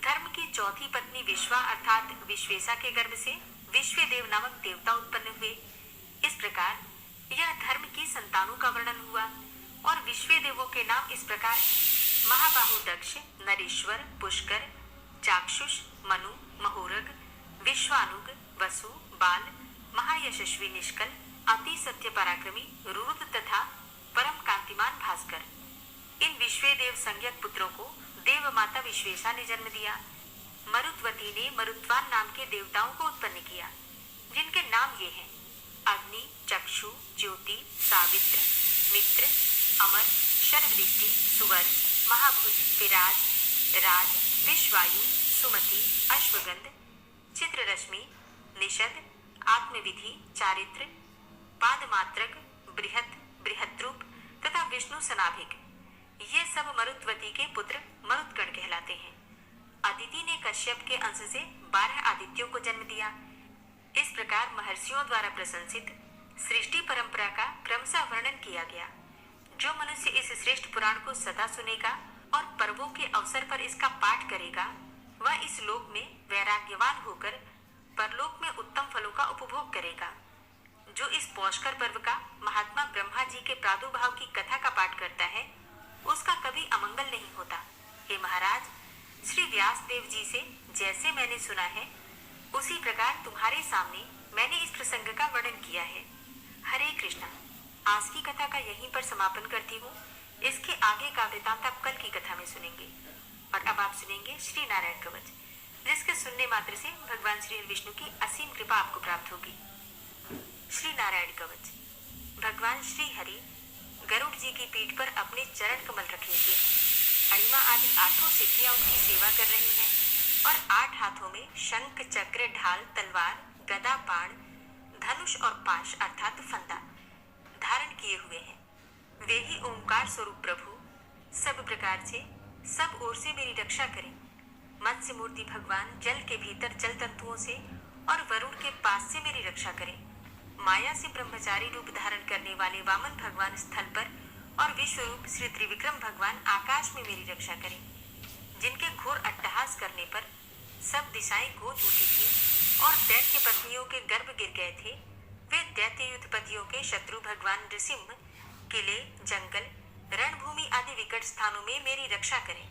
धर्म की चौथी पत्नी विश्वा अर्थात विश्वेशा के गर्भ से विश्वदेव नामक देवता उत्पन्न हुए। इस प्रकार यह धर्म की संतानों का वर्णन हुआ और विश्वदेवों के नाम इस प्रकार हैं: महाबाहु दक्ष, नरेश्वर, पुष्कर, चाक्षुष, मनु, महोरग, विश्वानुग, वसु, बाल, महायशस्वी निष्कल, अति सत्य पराक्रमी, रुरुद तथा परम कांतिमान भास्कर। इन विश्वदेव संज्ञक पुत्रों को देव माता विश्वेशा ने जन्म दिया। मरुत्वती ने मरुत्वान नाम के देवताओं को उत्पन्न किया, जिनके नाम ये हैं: अग्नि, चक्षु, ज्योति, सावित्र, मित्र, अमर, शरदृष्टि, सुवर्च, महाभुज, विराज, राज, विश्वायु, सुमति, अश्वगंध, चित्ररश्मि, निषद, आत्मविधि, चारित्र, पादमात्रक, बृहत, बृहद्रूप तथा विष्णु सनाभिक। ये सब मरुत्वती के पुत्र मरुत्गण कहलाते हैं। अदिति ने कश्यप के अंश से 12 आदित्यों को जन्म दिया। इस प्रकार महर्षियों द्वारा प्रशंसित सृष्टि परंपरा का क्रमशः वर्णन किया गया। जो मनुष्य इस श्रेष्ठ पुराण को सदा सुनेगा और पर्वों के अवसर पर इसका पाठ करेगा, वह इस लोक में वैराग्यवान होकर परलोक में उत्तम फलों का उपभोग करेगा। जो इस पौषकर पर्व का महात्मा ब्रह्मा जी के प्रादुर्भाव की कथा का पाठ करता है, उसका कभी अमंगल नहीं होता। हे महाराज, श्री व्यास देव जी से जैसे मैंने सुना है, उसी प्रकार तुम्हारे सामने मैंने इस प्रसंग का वर्णन किया है। हरे कृष्णा। आज की कथा का यहीं पर समापन करती हूँ। इसके आगे का वृतांत आप कल की कथा में सुनेंगे। और अब आप सुनेंगे श्री नारायण कवच, जिसके सुनने मात्र से भगवान श्री विष्णु की असीम कृपा आपको प्राप्त होगी। श्री नारायण कवच। भगवान श्री हरि गरुड़ जी की पीठ पर अपने चरण कमल रखे हुए हैं। अणिमा आदि 8 सिद्धियां उनकी सेवा कर रही हैं और 8 हाथों में शंख, चक्र, ढाल, तलवार, गदा, बाण, धनुष और पाश अर्थात फंदा धारण किए हुए हैं। वे ही ओंकार स्वरूप प्रभु सब प्रकार से सब ओर से मेरी रक्षा करें। मत्स्य मूर्ति भगवान जल के भीतर जल तंतुओं से और वरुण के पास से मेरी रक्षा करें। माया से ब्रह्मचारी रूप धारण करने वाले वामन भगवान स्थल पर और विश्व रूप श्री त्रिविक्रम भगवान आकाश में मेरी रक्षा करें। जिनके घोर अट्टहास करने पर सब दिशाएं गूंज उठी थी और दैत्य पत्नियों के गर्भ गिर गए थे, वे दैत्य युद्धपतियों के शत्रु भगवान नृसिंह किले, जंगल, रणभूमि आदि विकट स्थानों में मेरी रक्षा करें।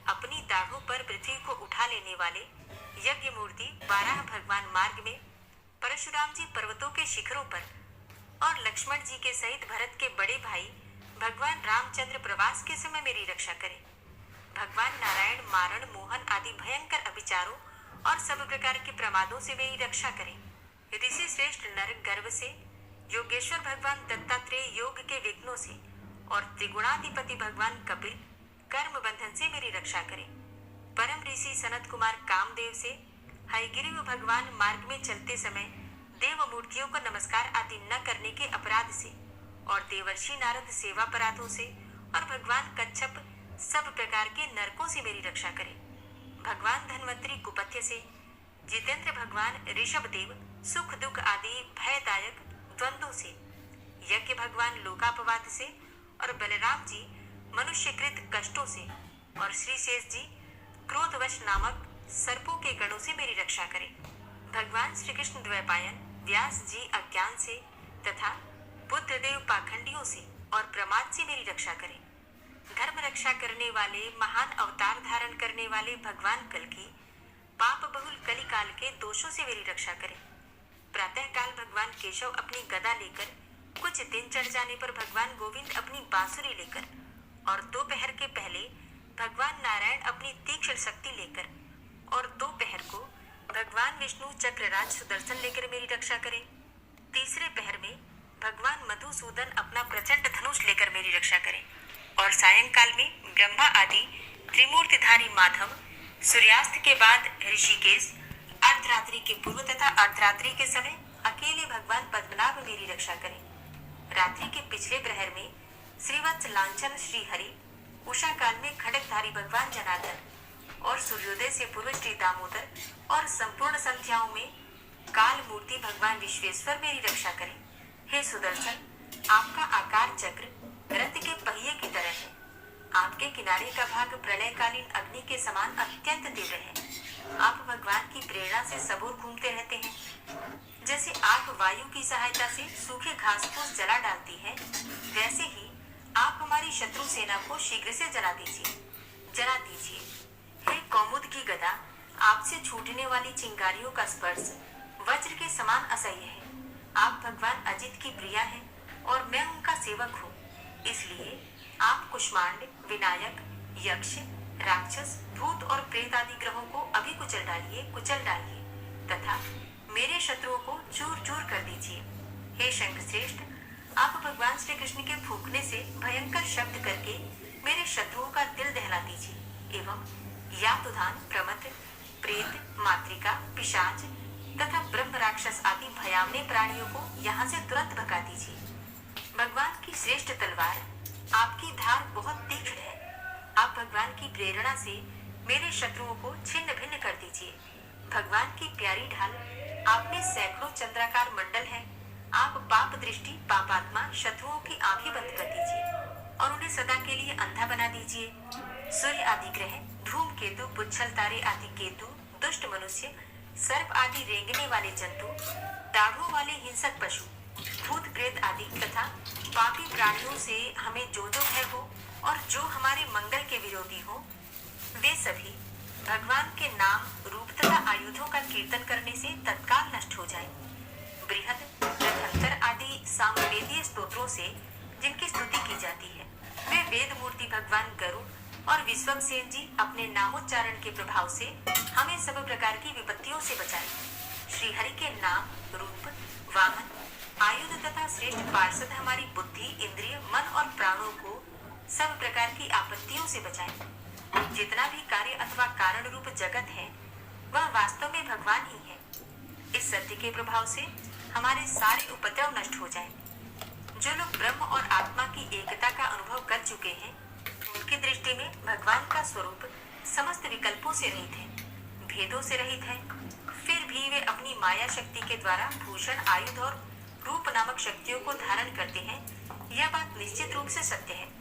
अपनी दाढ़ों पर पृथ्वी को उठा लेने वाले यज्ञ मूर्ति 12 भगवान मार्ग में, परशुराम जी पर्वतों के शिखरों पर और लक्ष्मण जी के सहित भरत के बड़े भाई भगवान रामचंद्र प्रवास के समय मेरी रक्षा करें। भगवान नारायण मारण, मोहन आदि भयंकर अभिचारों और सब प्रकार के प्रमादों से मेरी रक्षा करें। ऋषि श्रेष्ठ नर गर्भ से, योगेश्वर भगवान दत्तात्रेय योग के विघ्नों से और त्रिगुणाधिपति भगवान कपिल कर्म बंधन से मेरी रक्षा करें। परम ऋषि सनत कुमार कामदेव से, हयग्रीव भगवान मार्ग में चलते समय देव मूर्तियों को नमस्कार आदि न करने के अपराध से और देवर्षि नारद सेवा अपराधों से और भगवान कच्छप सब प्रकार के नरकों से मेरी रक्षा करें। भगवान धन्वंतरी कुपथ्य से, जितेंद्र भगवान ऋषभ देव सुख दुख आदि भयदायक द्वंद्वों से, यज्ञ भगवान लोकापवाद से और बलराम जी मनुष्यकृत कष्टों से और श्री शेष जी क्रोधवश नामक सर्पों के गणों से मेरी रक्षा करें। भगवान श्री कृष्ण द्वैपायन व्यास जी अज्ञान से तथा बुद्धदेव पाखंडियों से और प्रमाद से मेरी रक्षा करें। धर्म रक्षा करने वाले महान अवतार धारण करने वाले भगवान कल की पाप बहुल कली काल के दोषों से मेरी रक्षा करें। प्रातः काल भगवान केशव अपनी गदा लेकर, कुछ दिन चढ़ जाने पर भगवान गोविंद अपनी बांसुरी लेकर और दोपहर के पहले भगवान नारायण अपनी तीक्ष्ण शक्ति लेकर और दोपहर को भगवान विष्णु चक्रराज सुदर्शन लेकर मेरी रक्षा करें। तीसरे पहर में भगवान मधुसूदन अपना प्रचंड धनुष लेकर मेरी रक्षा करें और सायंकाल में ब्रह्मा आदि त्रिमूर्तिधारी माधव, सूर्यास्त के बाद ऋषिकेश, अर्धरात्रि के पूर्व तथा अर्धरात्रि के समय अकेले भगवान पद्मनाभ मेरी रक्षा करें। रात्रि के पिछले प्रहर में श्रीवत्स लांछन श्री हरि, उषा काल में खड्गधारी भगवान जनार्दन और सूर्योदय से पूर्व श्री दामोदर और संपूर्ण संध्याओं में काल मूर्ति भगवान विश्वेश्वर मेरी रक्षा करें। हे सुदर्शन, आपका आकार चक्र रथ के पहिए की तरह है। आपके किनारे का भाग प्रलयकालीन अग्नि के समान अत्यंत तीव्र है। आप भगवान की प्रेरणा से सबूर घूमते रहते हैं। जैसे आग वायु की सहायता से सूखे घास फूस जला डालती है, वैसे ही आप हमारी शत्रु सेना को शीघ्र से जला दीजिए। हे कौमुद की गदा, आपसे छूटने वाली चिंगारियों का स्पर्श वज्र के समान असह्य है। आप भगवान अजित की प्रिया हैं और मैं उनका सेवक हूँ। इसलिए आप कुष्मांड, विनायक, यक्ष, राक्षस, भूत और प्रेत आदि ग्रहों को अभी कुचल डालिए तथा मेरे शत्रुओं को चूर चूर कर दीजिए। हे शंख श्रेष्ठ, आप भगवान श्री कृष्ण के फूंकने से भयंकर शब्द करके मेरे शत्रुओं का दिल दहला दीजिए एवं यातुधान, प्रमथ, प्रेत, मातृका, पिशाच तथा ब्रह्म राक्षस आदि भयावने प्राणियों को यहाँ से तुरंत भगा दीजिए। भगवान की श्रेष्ठ तलवार, आपकी धार बहुत तीक्ष्ण है। आप भगवान की प्रेरणा से मेरे शत्रुओं को छिन्न भिन्न कर दीजिए। भगवान की प्यारी ढाल, आप में सैकड़ों चंद्राकार मंडल है। आप पाप दृष्टि, पापात्मा शत्रुओं की आंखें बंद कर दीजिए और उन्हें सदा के लिए अंधा बना दीजिए। सूर्य आदि ग्रह, धूमकेतु, पुच्छल तारे आदि केतु, दुष्ट मनुष्य, सर्प आदि रेंगने वाले जंतु, दाढ़ों वाले हिंसक पशु, भूत प्रेत आदि तथा पापी प्राणियों से हमें जो भय हो और जो हमारे मंगल के विरोधी हो, वे सभी भगवान के नाम, रूप तथा आयुधों का कीर्तन करने से तत्काल नष्ट हो जाए। बृहद, रथंतर आदि सामवेदीय स्तोत्रों से जिनकी स्तुति की जाती है, वे वेद मूर्ति भगवान गरुड़ और विश्वक्सेन जी अपने नामोच्चारण के प्रभाव से हमें सब प्रकार की विपत्तियों से बचाए। श्री हरि के नाम, रूप, वाहन, आयुध तथा श्रेष्ठ पार्षद हमारी बुद्धि, इंद्रिय, मन और प्राणों को सब प्रकार की आपत्तियों से बचाए। जितना भी कार्य अथवा कारण रूप जगत है, वह वास्तव में भगवान ही है। इस सत्य के प्रभाव से हमारे सारे उपद्रव नष्ट हो जाए। जो लोग ब्रह्म और आत्मा की एकता का अनुभव कर चुके हैं, उनकी दृष्टि में भगवान का स्वरूप समस्त विकल्पों से रहित है, भेदों से रहित है। फिर भी वे अपनी माया शक्ति के द्वारा भूषण, आयुध और रूप नामक शक्तियों को धारण करते हैं। यह बात निश्चित रूप से सत्य है।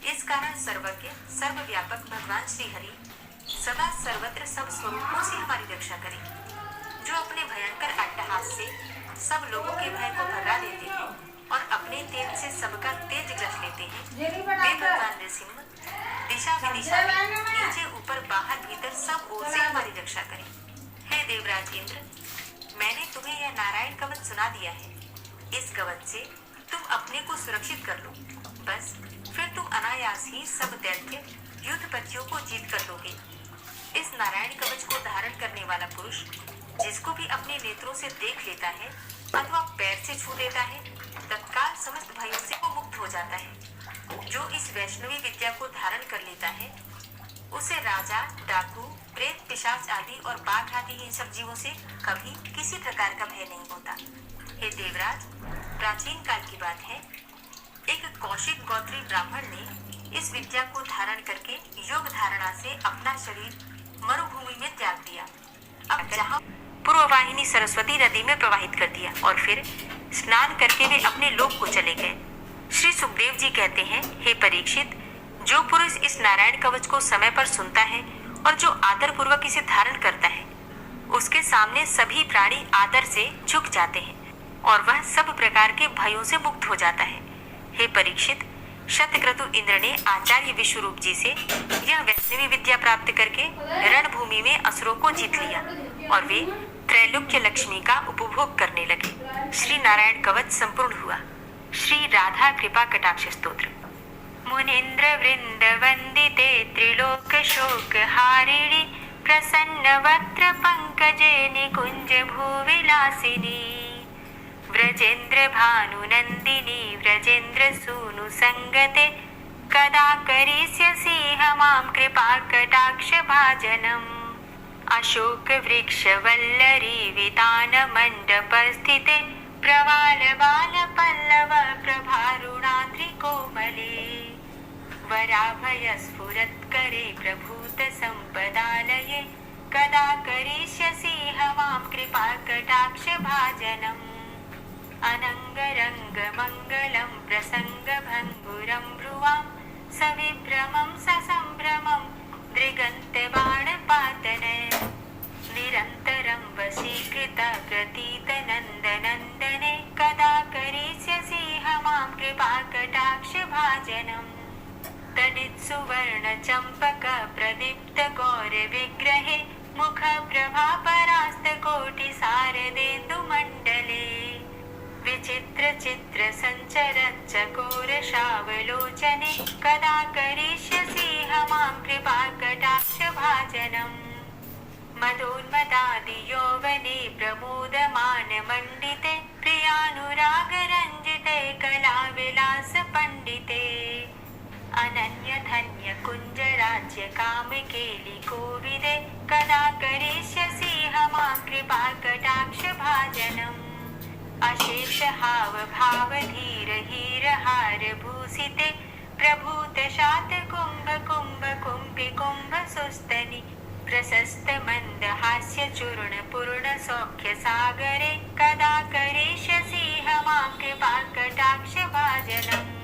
इस कारण सर्वज्ञ, सर्वव्यापक भगवान श्री हरि सदा सर्वत्र सब स्वरूपों से हमारी रक्षा करें। जो अपने भयंकर अट्टहास से सब लोगों के भय को भगा देते हैं और अपने तेज से सबका तेज ग्रस लेते हैं, वे भगवान नृसिंह दिशा विदिशा में नीचे ऊपर बाहर भीतर सब ओर से हमारी रक्षा करें। हे देवराज इंद्र, मैंने तुम्हें यह नारायण कवच सुना दिया है। इस कवच से तुम अपने को सुरक्षित कर लो। बस फिर तुम अनायास ही सब दैत्य युद्धपतियों को जीत कर लोगे। इस नारायण कवच को धारण करने वाला पुरुष जिसको भी अपने नेत्रों से देख लेता है अथवा पैर से छू लेता है, तत्काल समस्त भयों से वो मुक्त हो जाता है। जो इस वैष्णवी विद्या को धारण कर लेता है, उसे राजा, डाकू, प्रेत, पिशाच आदि और बाघ आदि इन सब जीवों से कभी किसी प्रकार का भय नहीं होता। हे देवराज, प्राचीन काल की बात है, एक कौशिक गोत्री ब्राह्मण ने इस विद्या को धारण करके योग धारणा से अपना शरीर मरुभूमि में त्याग दिया। अब जहाँ पूर्ववाहिनी सरस्वती नदी में प्रवाहित कर दिया और फिर स्नान करके वे अपने लोक को चले गए। श्री सुखदेव जी कहते हैं, हे परीक्षित, जो पुरुष इस नारायण कवच को समय पर सुनता है और जो आदर पूर्वक इसे धारण करता है, उसके सामने सभी प्राणी आदर से झुक जाते हैं और वह सब प्रकार के भयों से मुक्त हो जाता है। हे परीक्षित, शतक्रतु इंद्र ने आचार्य विश्वरूप जी से यह वैष्णवी विद्या प्राप्त करके रणभूमि में असुरों को जीत लिया और वे त्रैलोक्य लक्ष्मी का उपभोग करने लगे। श्री नारायण कवच संपूर्ण हुआ। श्री राधा कृपा कटाक्ष स्तोत्र। मुनीन्द्र वृंद वंदिते त्रिलोक शोक हारिणी प्रसन्न वक्त्र पंकजे निकुंज भूविलासिनी व्रजेन्द्र भानुनंदिनी व्रजेन्द्र सूनु संगते कदा करिष्यसि मां कृपा कटाक्ष भाजनम्। अशोक वृक्ष वल्लरी वितान मंडप स्थिते प्रवाल बाल पल्लव प्रभारुणाद्रि कोमले वराभय स्फुरत्करे प्रभूत संपदालये कदा करिष्यसि मां कृपा कटाक्ष भाजनम्। अनंगरंग मंगलम प्रसंग भंगुरम ब्रुवां सविभ्रमं ससंभ्रमं दृगंत बाण पातने निरंतरं वशीकृत प्रतीत नंदनंदने कदा करिष्यसि मां कृपा कटाक्ष भाजनम्। तडित् सुवर्ण चंपक प्रदीप्त गौर विग्रहे मुख प्रभा परास्त कोटि सारदेन्दु मंडले विचित्र चित्र संचरन् चकोर शावलोचने कदा करिष्यसि मां कृपा कटाक्ष भाजनम्। मदोन्मदादि यौवने प्रमोदमान मंडिते प्रियानुराग रंजिते कला विलास पंडिते अनन्य धन्य कुंज राज्य काम केलि कोविदे कदा करिष्यसि मां कृपा कटाक्ष भाजनम्। अशेष हाव भाव धीर हीर हार भूषिते प्रभूत शात कुंभ कुंभ कुंभि कुंभ सुस्तनि प्रशस्त मंद हास्य चूर्ण पूर्ण सौख्य सागरे कदा करिष्यसि मां कृपा कटाक्ष भाजनम्।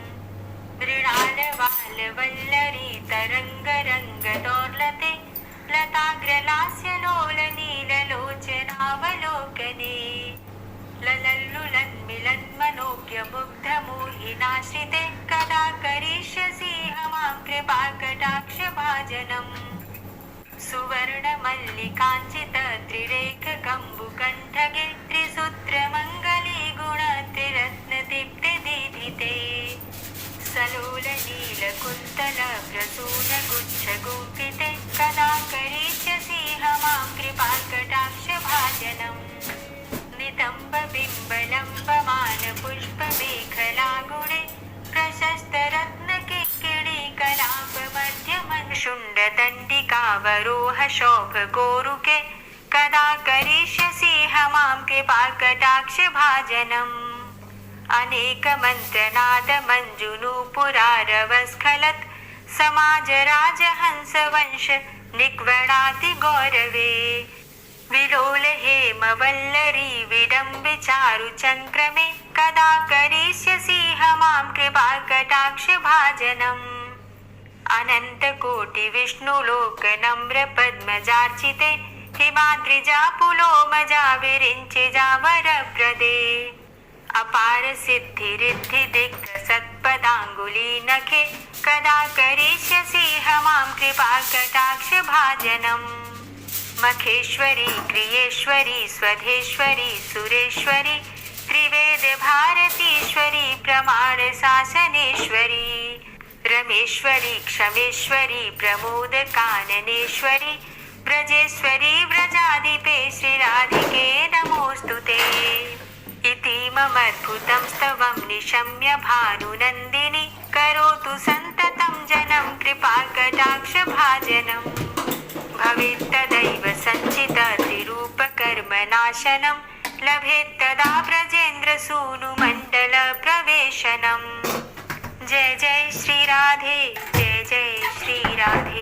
मृणाल वाल वल्लरी तरंग रंग दौर्लते लताग्रलास्य लोल नील लोचनावलोकने ललल्लुलन् मिलन् मनोज्ञ मुग्ध मोहिनाश्रिते कदा करिष्यसि मां कृपा कटाक्ष भाजनम्। सुवर्णमल्लिकाञ्चित त्रिरेखकम्बुकण्ठगे त्रिसूत्रमङ्गले गुणत्रिरत्नदीप्तिदीधिते सलोलनीलकुन्तल प्रसूनगुच्छगुम्फिते कदा करिष्यसि मां कृपाकटाक्षभाजनम् नितम्बबिम्बलम्बमानपुष्पमेखलागुणे प्रशस्तरत्नकिङ्किणी कलापमध्यमन्शुण्डदण्डिकावरोहशोभगोरुके कदा करिष्यसि मां कृपाकटाक्षभाजनम् अनेकमन्त्रनादमञ्जुनूपुरारवस्खलत् समाजराजहंसवंश निक्वणाति गौरवे विलोलहेमवल्लरी विडम्बिचारुचङ्क्रमे कदा करिष्यसि मां कृपाकटाक्षभाजनम् अनन्तकोटिविष्णुलोकनम्रपद्मजार्चिते हिमाद्रिजापुलोमजा विरिञ्चिजावरप्रदे अपारसिद्धिरिद्धिदिग्गसत्पदाङ्गुलीनखे कदा करिष्यसि मां कृपाकटाक्षभाजनम् मखेश्वरी क्रियेश्वरी स्वधेश्वरी सुरेश्वरी त्रिवेदभारतीश्वरी प्रमाणशासनेश्वरी रमेश्वरी क्षमेश्वरी प्रमोदकाननेश्वरी व्रजेश्वरी व्रजाधिपे श्रीराधिके नमोऽस्तु ते इतीममद्भुतं स्तवं निशम्य भानुनन्दिनी करोतु सन्ततं जनं कृपाकटाक्षभाजनम् भवेत्तदैव सञ्चित त्रिरूपकर्मनाशनं लभेत्तदा ब्रजेन्द्रसूनुमण्डलप्रवेशनम् जय जय श्री राधे जय जय श्री राधे।